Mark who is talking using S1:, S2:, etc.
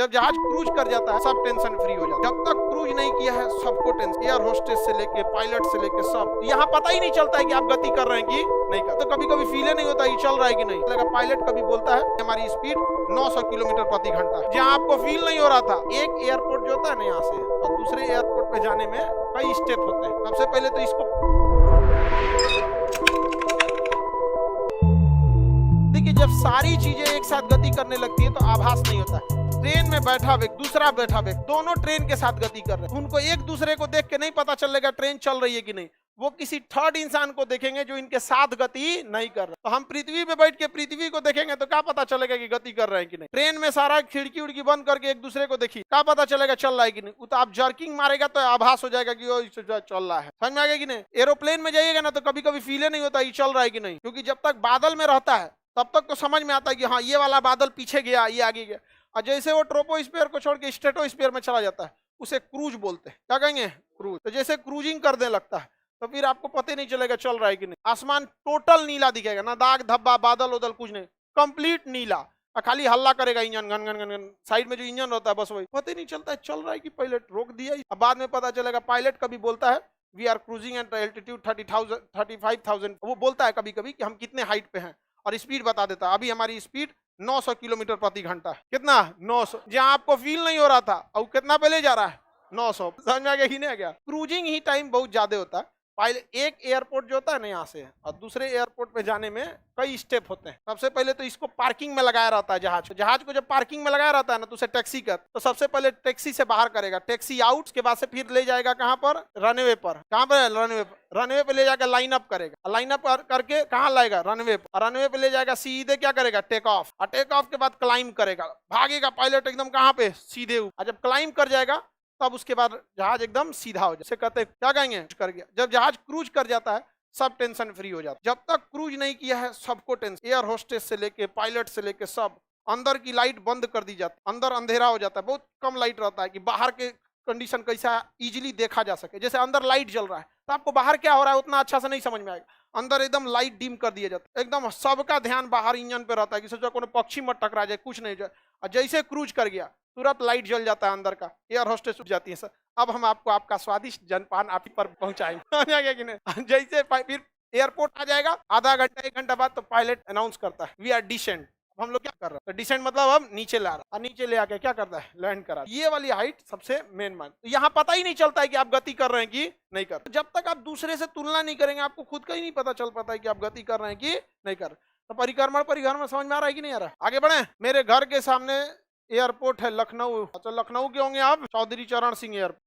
S1: जब जहाज क्रूज कर जाता है सब टेंशन फ्री हो जाता है। जब तक क्रूज नहीं किया है सबको टेंशन, एयर होस्टेस से लेके पायलट से लेके सब। यहाँ पता ही नहीं चलता है कि आप गति कर रहे हैं कि नहीं कर। तो कभी कभी फील नहीं होता ये चल रहा है कि नहीं। पायलट कभी बोलता है हमारी स्पीड 900 किलोमीटर प्रति घंटा, जहाँ आपको फील नहीं हो रहा था। एक एयरपोर्ट जो होता है ना यहाँ से और दूसरे एयरपोर्ट पे जाने में कई स्टेप होते हैं। सबसे पहले तो इसको देखिए, जब सारी चीजें एक साथ गति करने लगती है तो आभास नहीं होता है। ट्रेन में बैठा व्यक्ति दूसरा बैठा व्यक्ति दोनों ट्रेन के साथ गति कर रहे हैं, उनको एक दूसरे को देख के नहीं पता चलेगा ट्रेन चल रही है कि नहीं। वो किसी थर्ड इंसान को देखेंगे जो इनके साथ गति नहीं कर रहा। तो हम पृथ्वी पे बैठ के पृथ्वी को देखेंगे तो क्या पता चलेगा कि गति कर रहे हैं कि नहीं। ट्रेन में सारा खिड़की उड़की बंद करके एक दूसरे को देखिए, क्या पता चलेगा चल रहा है कि नहीं। तो आप जर्किंग मारेगा तो आभास हो जाएगा कि वो चल रहा है। समझ में आएगा कि नहीं। एरोप्लेन में जाइएगा ना तो कभी कभी फील नहीं होता ये चल रहा है कि नहीं, क्योंकि जब तक बादल में रहता है तब तक तो समझ में आता है कि हाँ ये वाला बादल पीछे गया, ये आगे गया। और जैसे वो ट्रोपोस्फीयर को छोड़ के स्ट्रेटोस्फीयर में चला जाता है उसे क्रूज बोलते हैं। क्या कहेंगे? क्रूज। तो जैसे क्रूजिंग करने लगता है तो फिर आपको पता नहीं चलेगा चल रहा है कि नहीं। आसमान टोटल नीला दिखेगा, ना दाग धब्बा बादल उदल कुछ नहीं, कंप्लीट नीला। खाली हल्ला करेगा इंजन, घन घन घन घन। साइड में जो इंजन रहता है बस वही, पता ही नहीं चलता है चल रहा है कि पायलट रोक दिया। अब बाद में पता चलेगा। पायलट कभी बोलता है we are cruising at altitude 35,000। वो बोलता है कभी कभी कि हम कितने हाइट पे हैं और स्पीड बता देता है। अभी हमारी स्पीड 900 किलोमीटर प्रति घंटा। कितना? 900। जहां आपको फील नहीं हो रहा था और कितना पहले जा रहा है 900। समझ में आ गया कि नहीं आ गया। क्रूजिंग ही टाइम बहुत ज्यादा होता है। पहले एक एयरपोर्ट जो होता है ना यहाँ से और दूसरे एयरपोर्ट पे जाने में कई स्टेप होते हैं। सबसे पहले तो इसको पार्किंग में लगाया रहता है जहाज को। जहाज को जब पार्किंग में लगाया रहता है ना तो उसे टैक्सी कर, तो सबसे पहले टैक्सी से बाहर करेगा, टैक्सी आउट। के बाद से फिर ले जाएगा कहाँ पर? रनवे पर। कहाँ पर? रनवे पर। रनवे पे ले जाकर लाइन अप करेगा, लाइन अप करके कहाँ लाएगा? रनवे पर। रनवे पे ले जाएगा, सीधे क्या करेगा? Take off. और टेक ऑफ के बाद क्लाइंब करेगा, भागेगा पायलट एकदम कहाँ पे? सीधे ऊपर। जब क्लाइंब कर जाएगा तब उसके बाद जहाज एकदम सीधा हो जाए। कहते हैं क्या कहेंगे? कर गया। जब जहाज क्रूज कर जाता है सब टेंशन फ्री हो जाता है। जब तक क्रूज नहीं किया है सबको टेंशन, एयर होस्टेस से लेके पायलट से लेके सब। अंदर की लाइट बंद कर दी जाती है, अंदर अंधेरा हो जाता है, बहुत कम लाइट रहता है कि बाहर के कंडीशन कैसा इजीली देखा जा सके। जैसे अंदर लाइट जल रहा है तो आपको बाहर क्या हो रहा है उतना अच्छा से नहीं समझ में आएगा। अंदर एकदम लाइट डिम कर दिया जाता है, एकदम सबका ध्यान बाहर इंजन पे रहता है कि सोचा कोनो पक्षी मत टकरा जाए, कुछ नहीं जाए। और जैसे क्रूज कर गया तुरंत लाइट जल जाता है, अंदर का एयर होस्टेस उठ जाती है। सर अब हम आपको आपका स्वादिष्ट जलपान आप ही पर पहुंचाएंगे कि नहीं। जैसे फिर एयरपोर्ट आ जाएगा, आधा घंटा 1 घंटा बाद तो पायलट अनाउंस करता है वी आर डिसेंट। हम लोग क्या कर रहे हैं? तो डिसेंट मतलब हम नीचे ला रहा, और नीचे ले आके क्या करता है? लैंड करा। ये वाली हाइट सबसे मेन मान। तो यहाँ पता ही नहीं चलता है कि आप गति कर रहे हैं कि नहीं कर रहे। जब तक आप दूसरे से तुलना नहीं करेंगे आपको खुद का ही नहीं पता चल पाता है कि आप गति कर रहे हैं कि नहीं कर रहे। तो परिक्रमण समझ में आ रहा है कि नहीं आ रहा? आगे बढ़े। मेरे घर के सामने एयरपोर्ट है लखनऊ। अच्छा लखनऊ के होंगे आप? चौधरी चरण सिंह एयरपोर्ट।